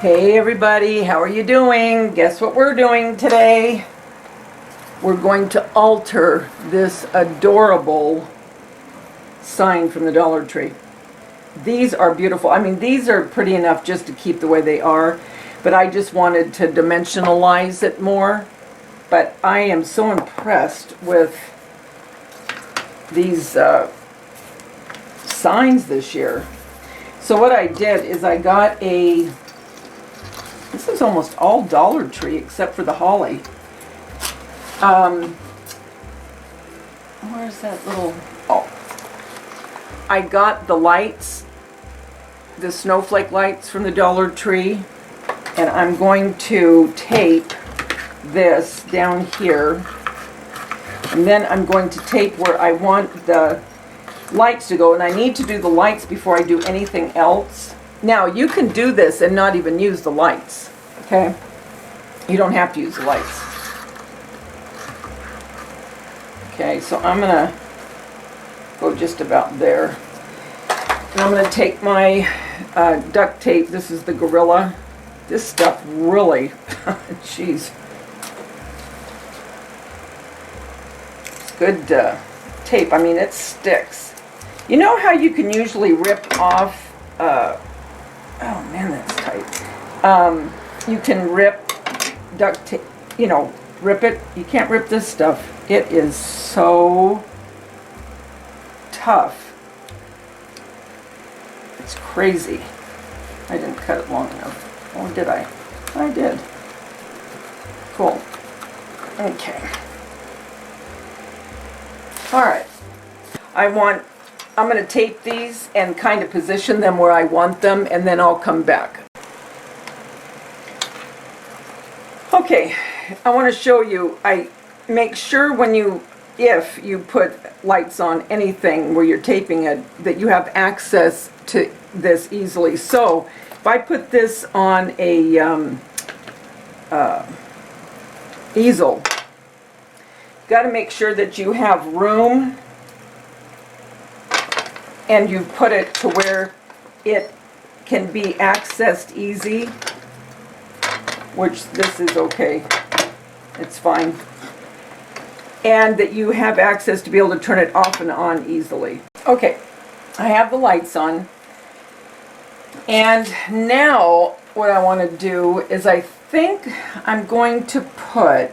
Hey everybody, how are you doing? Guess what we're doing today? We're going to alter this adorable sign from the Dollar Tree. These are beautiful. I mean, these are pretty enough just to keep the way they are, but I just wanted to dimensionalize it more. But I am so impressed with these signs this year. So what I did is I got this is almost all Dollar Tree except for the holly. Where's that little, I got the lights, the snowflake lights from the Dollar Tree, and I'm going to tape this down here, and then I'm going to tape where I want the lights to go, and I need to do the lights before I do anything else. Now, you can do this and not even use the lights, okay? You don't have to use the lights. Okay, so I'm going to go just about there. And I'm going to take my duct tape. This is the Gorilla. This stuff really, jeez. It's good tape. I mean, it sticks. You know how you can usually rip off oh man, that's tight. You can rip duct tape, you know, rip it. You can't rip this stuff. It is so tough. It's crazy. I didn't cut it long enough. Or did I? I did. Cool. Okay. Alright. I'm going to tape these and kind of position them where I want them, and then I'll come back. Okay, I want to show you, I make sure if you put lights on anything where you're taping it, that you have access to this easily. So, if I put this on a easel, you got to make sure that you have room and you put it to where it can be accessed easy, which this is okay, it's fine, and that you have access to be able to turn it off and on easily. Okay, I have the lights on, and now what I want to do is I think I'm going to put,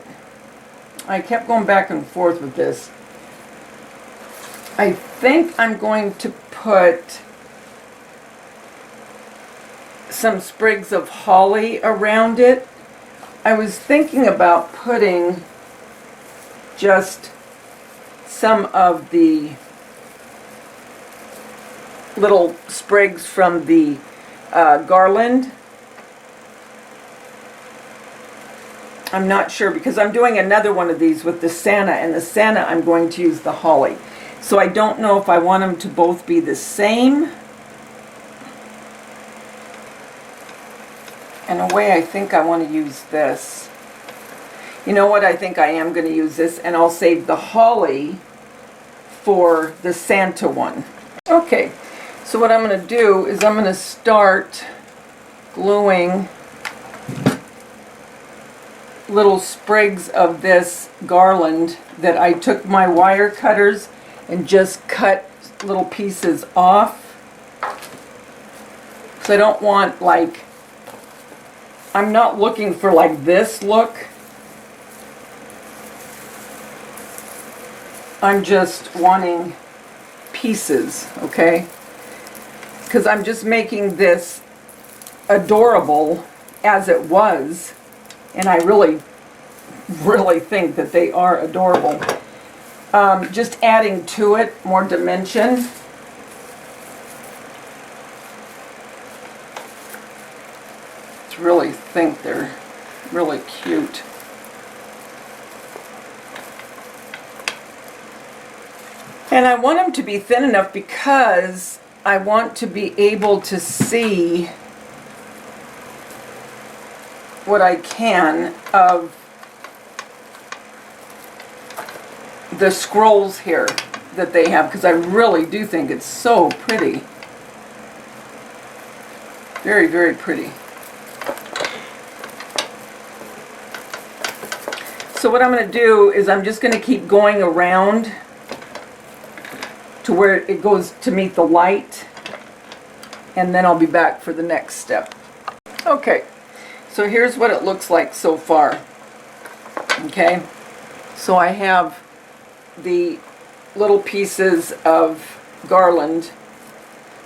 I kept going back and forth with this, I think I'm going to put some sprigs of holly around it. I was thinking about putting just some of the little sprigs from the Garland. I'm not sure because I'm doing another one of these with the Santa, and the Santa I'm going to use the holly. So I don't know if I want them to both be the same. In a way, I think I want to use this. You know what? I think I am going to use this, and I'll save the holly for the Santa one. Okay, so what I'm going to do is I'm going to start gluing little sprigs of this Garland that I took my wire cutters and just cut little pieces off. So I don't want, like, I'm not looking for like this look. I'm just wanting pieces, okay? Because I'm just making this adorable as it was, and I really, really think that they are adorable. Just adding to it more dimension. I really think they're really cute. And I want them to be thin enough because I want to be able to see what I can of the scrolls here that they have, because I really do think it's so pretty. Very, very pretty. So what I'm going to do is I'm just going to keep going around to where it goes to meet the light, and then I'll be back for the next step. Okay, so here's what it looks like so far. Okay, so I have the little pieces of Garland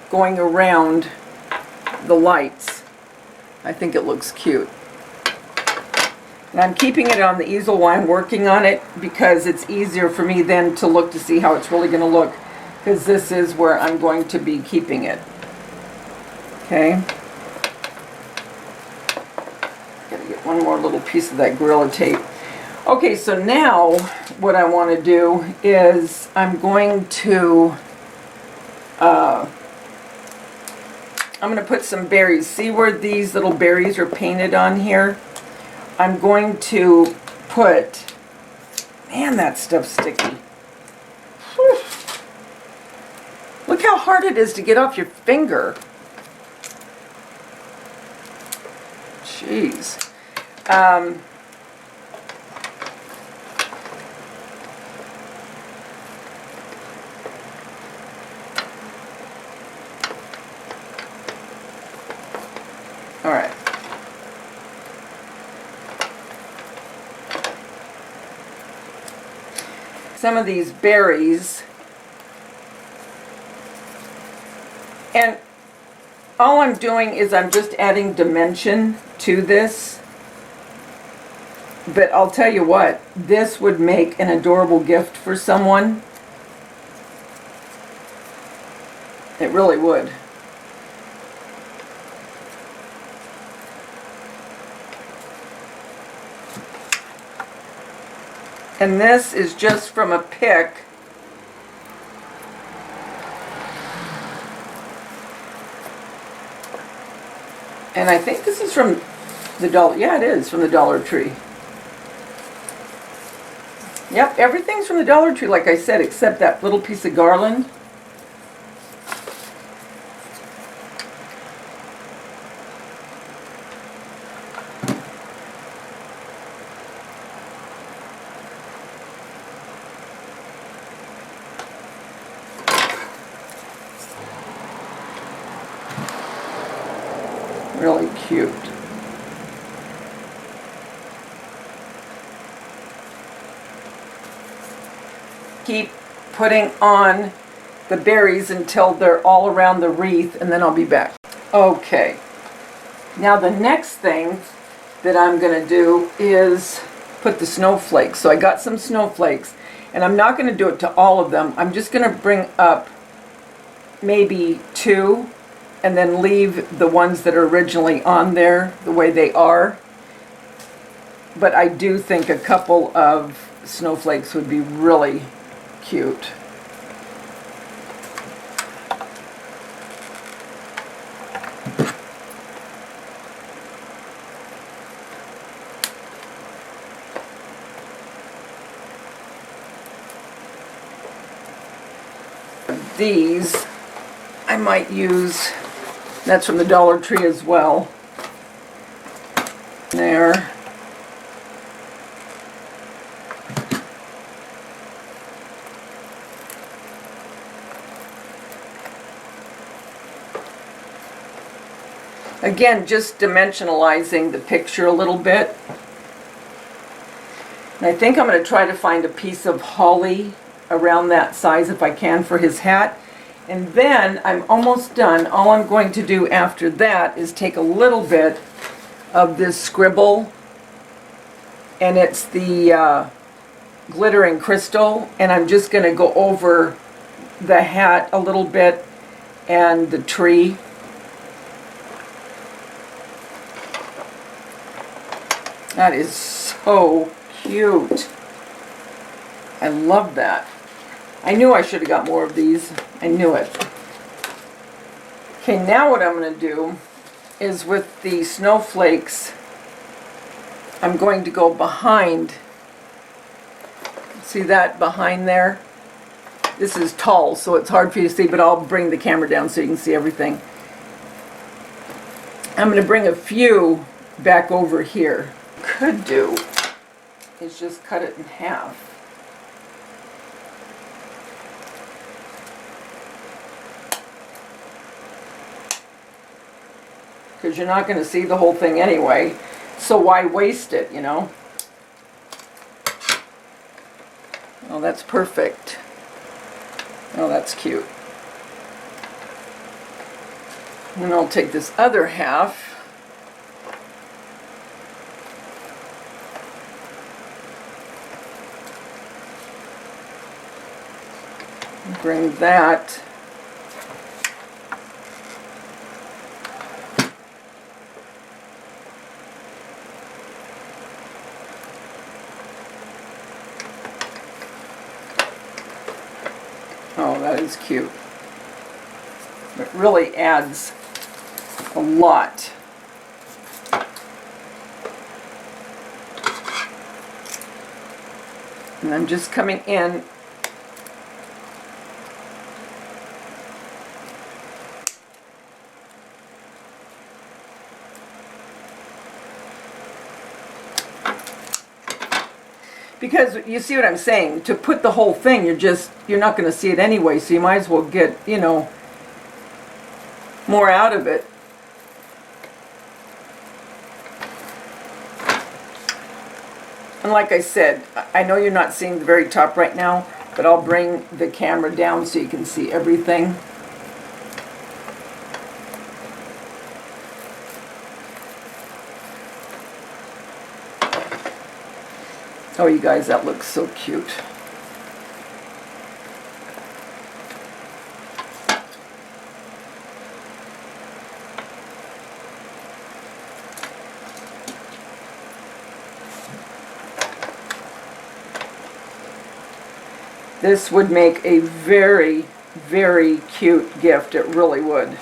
going around the lights. I think it looks cute. And I'm keeping it on the easel while I'm working on it because it's easier for me then to look to see how it's really going to look, because this is where I'm going to be keeping it. Okay. Gotta get one more little piece of that Gorilla Tape. Okay, so now what I want to do is I'm going to put some berries. See where these little berries are painted on here? I'm going to put, man, that stuff's sticky. Whew. Look how hard it is to get off your finger. Jeez. All right. Some of these berries, and all I'm doing is I'm just adding dimension to this. But I'll tell you what, this would make an adorable gift for someone. It really would. And this is just from a pick. And I think this is from the Dollar, yeah, it is from the Dollar Tree. Yep, everything's from the Dollar Tree, like I said, except that little piece of Garland. Really cute. Keep putting on the berries until they're all around the wreath, and then I'll be back. Okay, now the next thing that I'm going to do is put the snowflakes. So I got some snowflakes, and I'm not going to do it to all of them. I'm just going to bring up maybe 2 and then leave the ones that are originally on there the way they are. But I do think a couple of snowflakes would be really cute. These I might use. That's from the Dollar Tree as well. There. Again, just dimensionalizing the picture a little bit. And I think I'm going to try to find a piece of holly around that size if I can for his hat. And then I'm almost done. All I'm going to do after that is take a little bit of this scribble, and it's the glittering crystal, and I'm just going to go over the hat a little bit and the tree. That is so cute. I love that. I knew I should have got more of these. I knew it. Okay, now what I'm going to do is with the snowflakes, I'm going to go behind. See that behind there? This is tall, so it's hard for you to see, but I'll bring the camera down so you can see everything. I'm going to bring a few back over here. Could do is just cut it in half. Because you're not going to see the whole thing anyway, so why waste it, you know? Oh, that's perfect. Oh, that's cute. And then I'll take this other half. Bring that oh, that is cute. It really adds a lot. And I'm just coming in because you see what I'm saying, to put the whole thing, you're not going to see it anyway, so you might as well get, you know, more out of it. And like I said, I know you're not seeing the very top right now, but I'll bring the camera down so you can see everything. Oh, you guys, that looks so cute. This would make a very, very cute gift. It really would.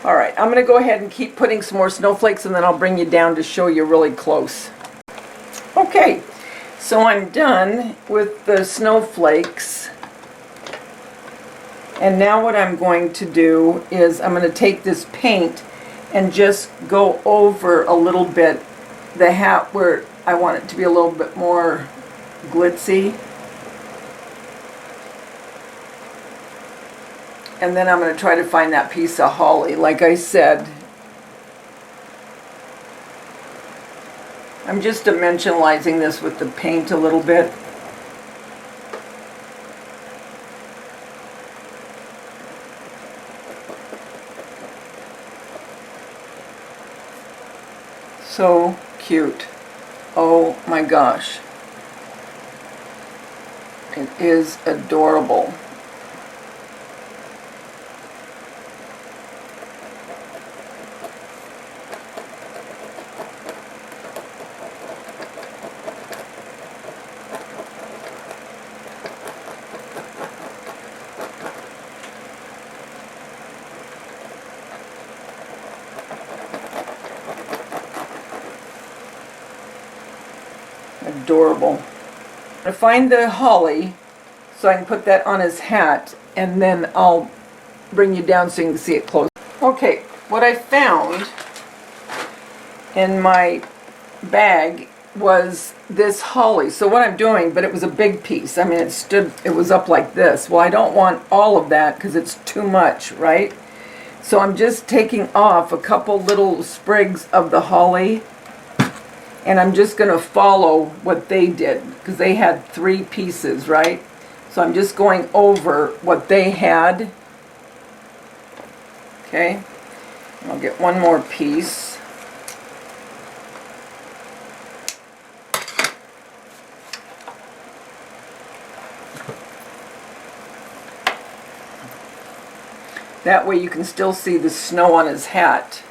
All right, I'm going to go ahead and keep putting some more snowflakes, and then I'll bring you down to show you really close. Okay, so I'm done with the snowflakes. And now what I'm going to do is I'm going to take this paint and just go over a little bit the hat where I want it to be a little bit more glitzy. And then I'm going to try to find that piece of holly. Like I said, I'm just dimensionalizing this with the paint a little bit. So cute. Oh my gosh. It is adorable. Adorable. I find the holly so I can put that on his hat, and then I'll bring you down so you can see it close. Okay, what I found in my bag was this holly. So what I'm doing, but it was a big piece. I mean, it was up like this. Well, I don't want all of that because it's too much, right? So I'm just taking off a couple little sprigs of the holly, and I'm just going to follow what they did because they had 3 pieces, right? So I'm just going over what they had. Okay, I'll get one more piece. That way you can still see the snow on his hat.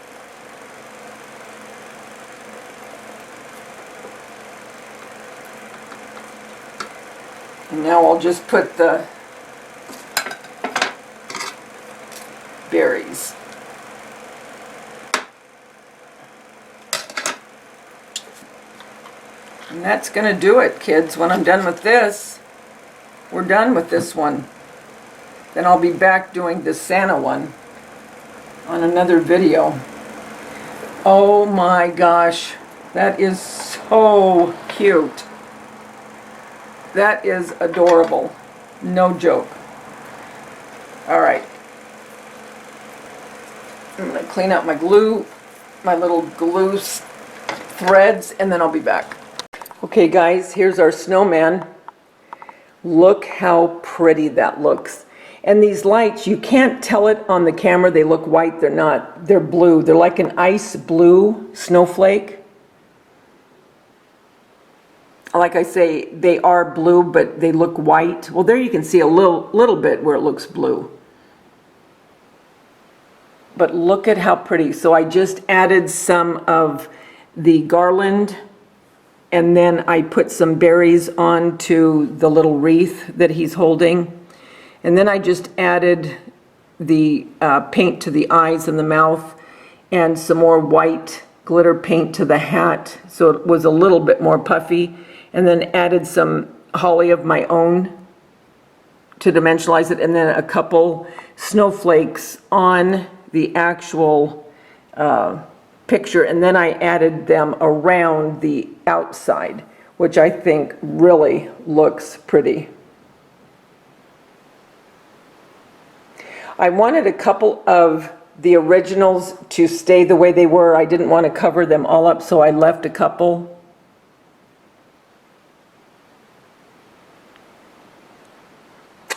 And now I'll just put the berries. And that's going to do it, kids. When I'm done with this, we're done with this one. Then I'll be back doing the Santa one on another video. Oh my gosh, that is so cute. That is adorable. No joke. All right. I'm going to clean out my glue, my little glue threads, and then I'll be back. Okay guys, here's our snowman. Look how pretty that looks. And these lights, you can't tell it on the camera. They look white. They're not. They're blue. They're like an ice blue snowflake. Like I say, they are blue, but they look white. Well, there you can see a little bit where it looks blue. But look at how pretty. So I just added some of the garland, and then I put some berries onto the little wreath that he's holding. And then I just added the paint to the eyes and the mouth, and some more white glitter paint to the hat, so it was a little bit more puffy. And then added some holly of my own to dimensionalize it, and then a couple snowflakes on the actual picture, and then I added them around the outside, which I think really looks pretty. I wanted a couple of the originals to stay the way they were. I didn't want to cover them all up, so I left a couple.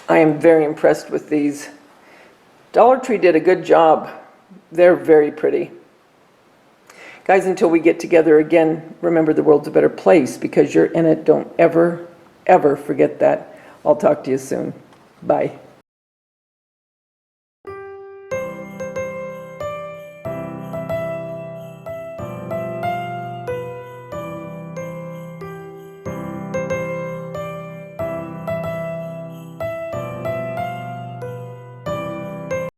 I am very impressed with these. Dollar Tree did a good job. They're very pretty. Guys, until we get together again, remember the world's a better place because you're in it. Don't ever, ever forget that. I'll talk to you soon. Bye.